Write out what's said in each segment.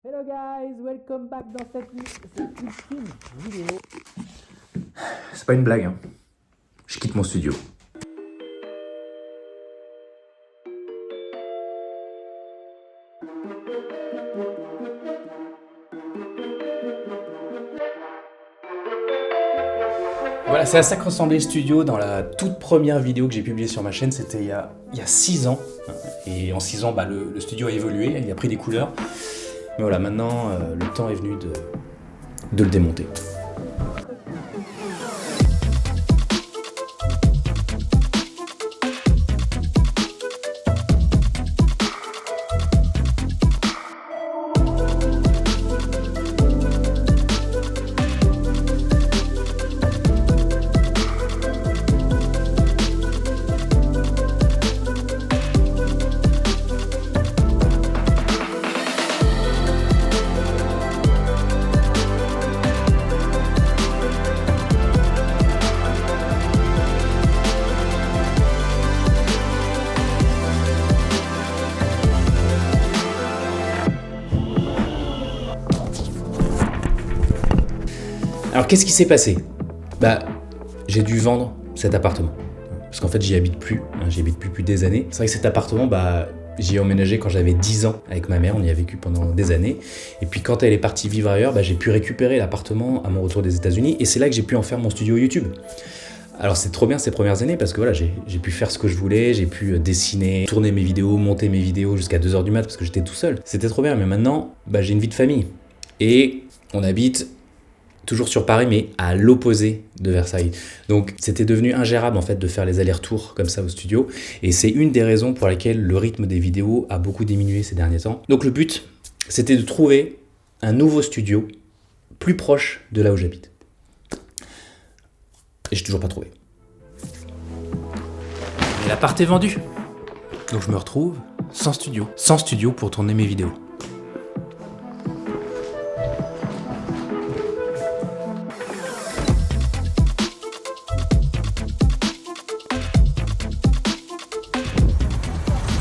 Hello guys, welcome back dans cette ultime vidéo. C'est pas une blague, hein. Je quitte mon studio. Voilà, c'est à ça que ressemblait le studio dans la toute première vidéo que j'ai publiée sur ma chaîne. C'était il y a 6 ans. Et en 6 ans, le studio a évolué, il a pris des couleurs. Mais voilà, maintenant, le temps est venu de le démonter. Alors qu'est-ce qui s'est passé ? J'ai dû vendre cet appartement. Parce qu'en fait j'y habite plus, j'y habite plus depuis des années. C'est vrai que cet appartement, j'y ai emménagé quand j'avais 10 ans avec ma mère, on y a vécu pendant des années. Et puis quand elle est partie vivre ailleurs, j'ai pu récupérer l'appartement à mon retour des États-Unis et c'est là que j'ai pu en faire mon studio YouTube. Alors c'est trop bien ces premières années parce que voilà, j'ai pu faire ce que je voulais, j'ai pu dessiner, tourner mes vidéos, monter mes vidéos jusqu'à 2h du mat parce que j'étais tout seul. C'était trop bien, mais maintenant, j'ai une vie de famille. Et on habite toujours sur Paris, mais à l'opposé de Versailles. Donc c'était devenu ingérable en fait de faire les allers-retours comme ça au studio. Et c'est une des raisons pour lesquelles le rythme des vidéos a beaucoup diminué ces derniers temps. Donc le but, c'était de trouver un nouveau studio plus proche de là où j'habite. Et j'ai toujours pas trouvé. Mais l'appart est vendu. Donc je me retrouve sans studio pour tourner mes vidéos.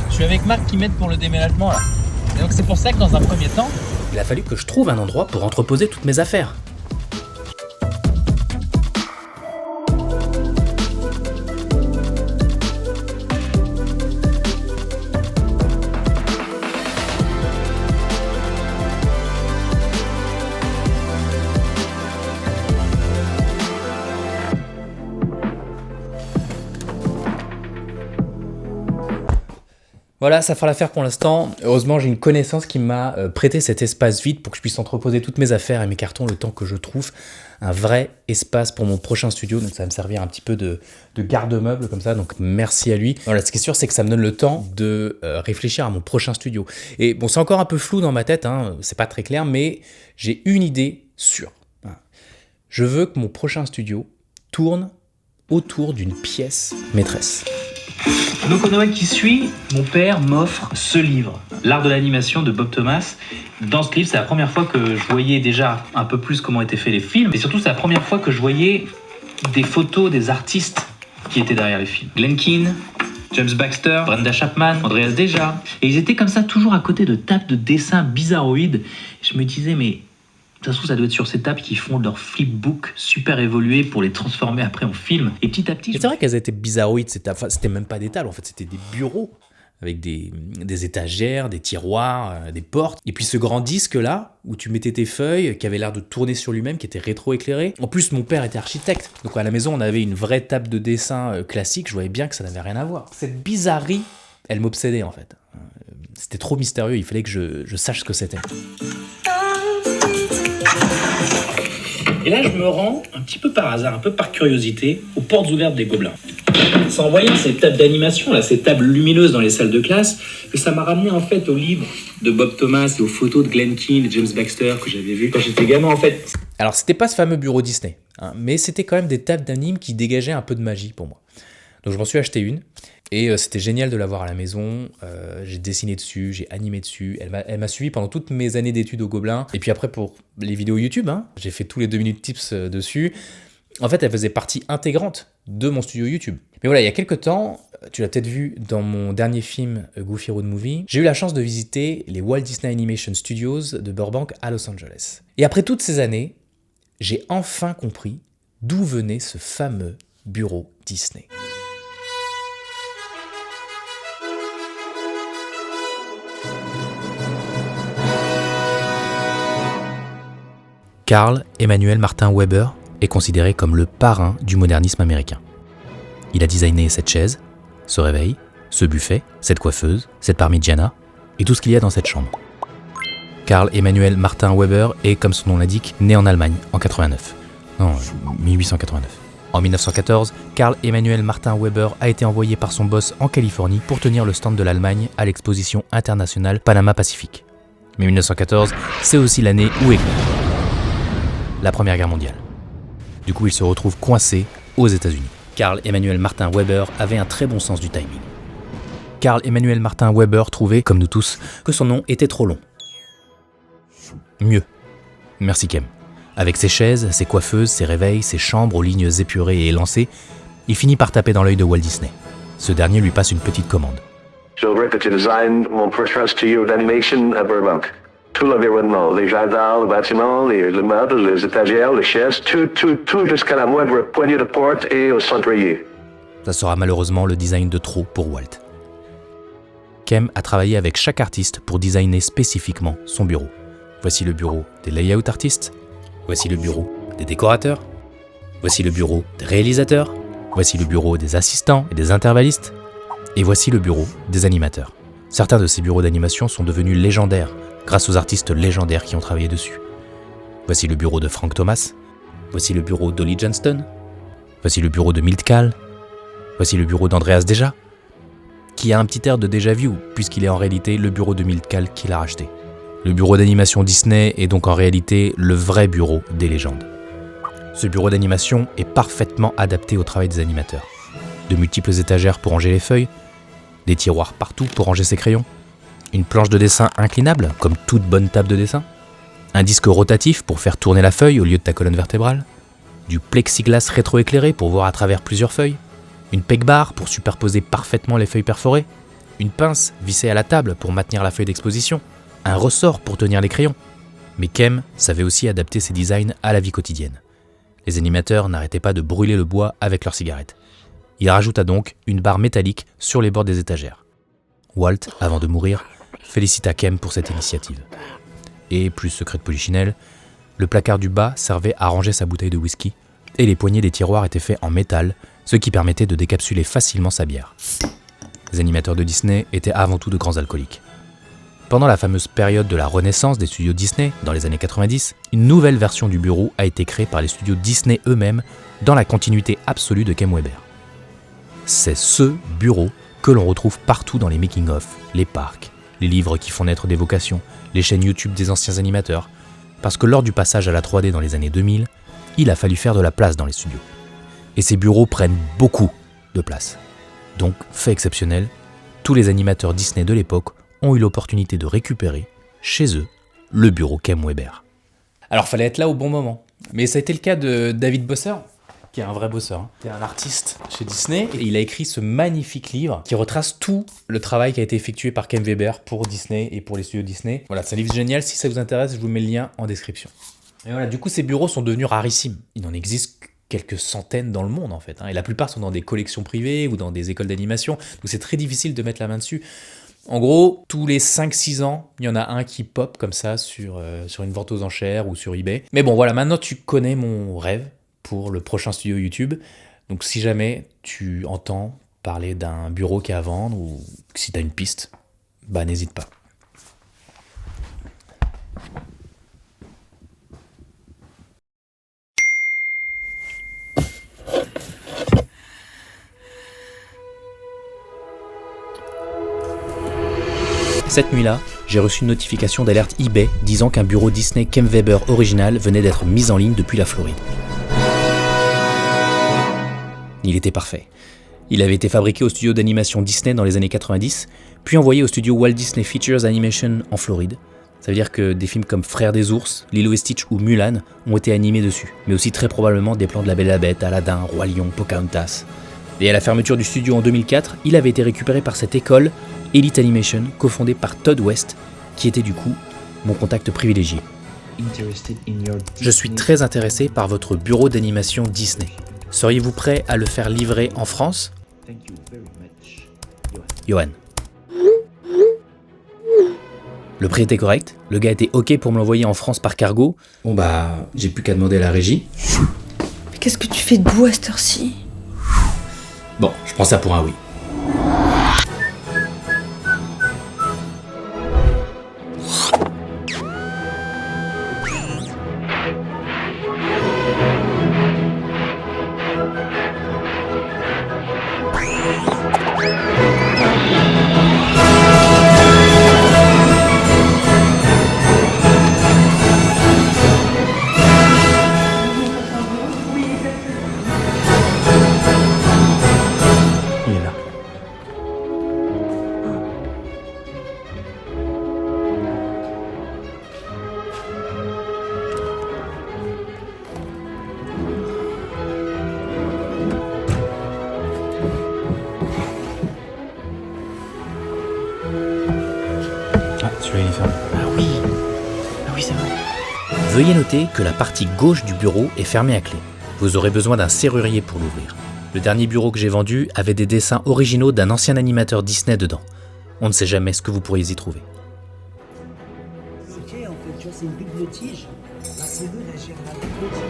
Je suis avec Marc qui m'aide pour le déménagement là. Et donc c'est pour ça que dans un premier temps, Il a fallu que je trouve un endroit pour entreposer toutes mes affaires. Voilà, ça fera l'affaire pour l'instant. Heureusement, j'ai une connaissance qui m'a prêté cet espace vide pour que je puisse entreposer toutes mes affaires et mes cartons le temps que je trouve un vrai espace pour mon prochain studio. Donc ça va me servir un petit peu de garde-meuble comme ça, donc merci à lui. Voilà, ce qui est sûr, c'est que ça me donne le temps de réfléchir à mon prochain studio. Et bon, c'est encore un peu flou dans ma tête, c'est pas très clair, mais j'ai une idée sûre. Je veux que mon prochain studio tourne autour d'une pièce maîtresse. Donc au Noël qui suit, mon père m'offre ce livre, L'art de l'animation de Bob Thomas. Dans ce livre, c'est la première fois que je voyais déjà un peu plus comment étaient faits les films. Et surtout, c'est la première fois que je voyais des photos des artistes qui étaient derrière les films. Glen Keane, James Baxter, Brenda Chapman, Andreas Deja. Et ils étaient comme ça, toujours à côté de tables de dessins bizarroïdes. Je me disais, mais de toute façon, ça doit être sur ces tables qui font leur flipbook super évolué pour les transformer après en film. Et petit à petit... Et c'est vrai qu'elles étaient bizarroïdes, c'était même pas des tables, en fait c'était des bureaux avec des étagères, des tiroirs, des portes. Et puis ce grand disque là, où tu mettais tes feuilles, qui avait l'air de tourner sur lui-même, qui était rétro-éclairé. En plus mon père était architecte, donc à la maison on avait une vraie table de dessin classique, je voyais bien que ça n'avait rien à voir. Cette bizarrerie, elle m'obsédait en fait. C'était trop mystérieux, il fallait que je sache ce que c'était. Et là, je me rends, un petit peu par hasard, un peu par curiosité, aux portes ouvertes des Gobelins. C'est en voyant ces tables d'animation, là, ces tables lumineuses dans les salles de classe, que ça m'a ramené en fait au livre de Bob Thomas et aux photos de Glen Keane et James Baxter que j'avais vues quand j'étais gamin en fait. Alors c'était pas ce fameux bureau Disney, mais c'était quand même des tables d'anime qui dégageaient un peu de magie pour moi. Donc je m'en suis acheté une. Et c'était génial de l'avoir à la maison, j'ai dessiné dessus, j'ai animé dessus, elle m'a suivi pendant toutes mes années d'études au Gobelin. Et puis après pour les vidéos YouTube, j'ai fait tous les 2 minutes tips dessus. En fait, elle faisait partie intégrante de mon studio YouTube. Mais voilà, il y a quelques temps, tu l'as peut-être vu dans mon dernier film A Goofy Road Movie, j'ai eu la chance de visiter les Walt Disney Animation Studios de Burbank à Los Angeles. Et après toutes ces années, j'ai enfin compris d'où venait ce fameux bureau Disney. Carl Emanuel Martin Weber est considéré comme le parrain du modernisme américain. Il a designé cette chaise, ce réveil, ce buffet, cette coiffeuse, cette parmigiana et tout ce qu'il y a dans cette chambre. Carl Emanuel Martin Weber est, comme son nom l'indique, né en Allemagne en 1889. En 1914, Carl Emanuel Martin Weber a été envoyé par son boss en Californie pour tenir le stand de l'Allemagne à l'exposition internationale Panama-Pacifique. Mais 1914, c'est aussi l'année où éclate la Première Guerre mondiale. Du coup, il se retrouve coincé aux États-Unis. Carl Emanuel Martin Weber avait un très bon sens du timing. Carl Emanuel Martin Weber trouvait, comme nous tous, que son nom était trop long. Mieux. Merci Kem. Avec ses chaises, ses coiffeuses, ses réveils, ses chambres aux lignes épurées et élancées, il finit par taper dans l'œil de Walt Disney. Ce dernier lui passe une petite commande. Je voudrais que tu designes mon prochain studio d'animation à Burbank. Tout l'environnement, les jardins, le bâtiment, les meubles, les étagères, les chaises, tout jusqu'à la moindre poignée de porte et au centrier. Ça sera malheureusement le design de trop pour Walt. Kem a travaillé avec chaque artiste pour designer spécifiquement son bureau. Voici le bureau des layout artistes, voici le bureau des décorateurs, voici le bureau des réalisateurs, voici le bureau des assistants et des intervallistes, et voici le bureau des animateurs. Certains de ces bureaux d'animation sont devenus légendaires grâce aux artistes légendaires qui ont travaillé dessus. Voici le bureau de Frank Thomas, voici le bureau d'Ollie Johnston, voici le bureau de Milt Kahl, voici le bureau d'Andreas Deja, qui a un petit air de déjà-vu puisqu'il est en réalité le bureau de Milt Kahl qui l'a racheté. Le bureau d'animation Disney est donc en réalité le vrai bureau des légendes. Ce bureau d'animation est parfaitement adapté au travail des animateurs. De multiples étagères pour ranger les feuilles, des tiroirs partout pour ranger ses crayons, une planche de dessin inclinable, comme toute bonne table de dessin, un disque rotatif pour faire tourner la feuille au lieu de ta colonne vertébrale, du plexiglas rétroéclairé pour voir à travers plusieurs feuilles, une peg bar pour superposer parfaitement les feuilles perforées, une pince vissée à la table pour maintenir la feuille d'exposition, un ressort pour tenir les crayons. Mais Kem savait aussi adapter ses designs à la vie quotidienne. Les animateurs n'arrêtaient pas de brûler le bois avec leurs cigarettes. Il rajouta donc une barre métallique sur les bords des étagères. Walt, avant de mourir, félicita Kem pour cette initiative. Et, plus secret de polichinelle, le placard du bas servait à ranger sa bouteille de whisky et les poignées des tiroirs étaient faits en métal, ce qui permettait de décapsuler facilement sa bière. Les animateurs de Disney étaient avant tout de grands alcooliques. Pendant la fameuse période de la renaissance des studios Disney, dans les années 90, une nouvelle version du bureau a été créée par les studios Disney eux-mêmes dans la continuité absolue de Kem Weber. C'est ce bureau que l'on retrouve partout dans les making-of, les parcs, les livres qui font naître des vocations, les chaînes YouTube des anciens animateurs, parce que lors du passage à la 3D dans les années 2000, il a fallu faire de la place dans les studios. Et ces bureaux prennent beaucoup de place. Donc, fait exceptionnel, tous les animateurs Disney de l'époque ont eu l'opportunité de récupérer, chez eux, le bureau Kem Weber. Alors, fallait être là au bon moment. Mais ça a été le cas de David Bosser, qui est un vrai bosseur. C'est un artiste chez Disney. Et il a écrit ce magnifique livre qui retrace tout le travail qui a été effectué par Kem Weber pour Disney et pour les studios Disney. Voilà, c'est un livre génial. Si ça vous intéresse, je vous mets le lien en description. Et voilà, du coup, ces bureaux sont devenus rarissimes. Il en existe quelques centaines dans le monde, en fait. Et la plupart sont dans des collections privées ou dans des écoles d'animation. Donc, c'est très difficile de mettre la main dessus. En gros, tous les 5-6 ans, il y en a un qui pop comme ça sur une vente aux enchères ou sur eBay. Mais bon, voilà, maintenant tu connais mon rêve pour le prochain studio YouTube. Donc si jamais tu entends parler d'un bureau qui est à vendre ou si tu as une piste, bah n'hésite pas. Cette nuit-là, j'ai reçu une notification d'alerte eBay disant qu'un bureau Disney Kem Weber original venait d'être mis en ligne depuis la Floride. Il était parfait. Il avait été fabriqué au studio d'animation Disney dans les années 90, puis envoyé au studio Walt Disney Features Animation en Floride, Ça veut dire que des films comme Frères des ours, Lilo et Stitch ou Mulan ont été animés dessus, mais aussi très probablement des plans de La Belle et la Bête, Aladdin, Roi Lion, Pocahontas. Et à la fermeture du studio en 2004, il avait été récupéré par cette école, Elite Animation, cofondée par Todd West, qui était du coup mon contact privilégié. Je suis très intéressé par votre bureau d'animation Disney. Seriez-vous prêt à le faire livrer en France ? Johan. Le prix était correct, le gars était ok pour me l'envoyer en France par cargo. Bon bah, j'ai plus qu'à demander à la régie. Mais qu'est-ce que tu fais debout à cette heure-ci ? Bon, je prends ça pour un oui. Il est là. Ah, celui-là il est fermé. Ah oui, c'est vrai. Veuillez noter que la partie gauche du bureau est fermée à clé. Vous aurez besoin d'un serrurier pour l'ouvrir. Le dernier bureau que j'ai vendu avait des dessins originaux d'un ancien animateur Disney dedans. On ne sait jamais ce que vous pourriez y trouver. Ok, en fait, tu vois, c'est une bulle de tige. La serrure, elle gère la bulle de tige.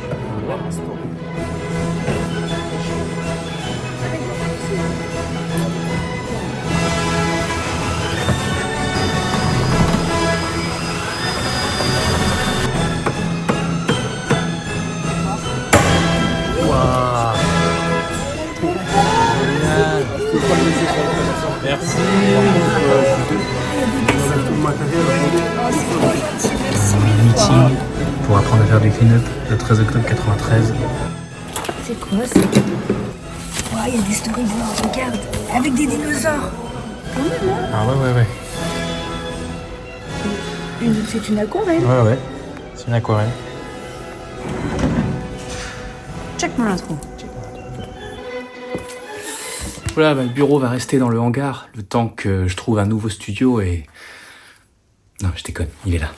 Meeting pour apprendre à faire du clean-up le 13 octobre 93. C'est quoi ça ? Ouais, il y a des storyboards, regarde, avec des dinosaures. Ah ouais. C'est une aquarelle. Ouais. C'est une aquarelle. Check mon intro. Voilà, le bureau va rester dans le hangar le temps que je trouve un nouveau studio et... Non, je déconne, il est là.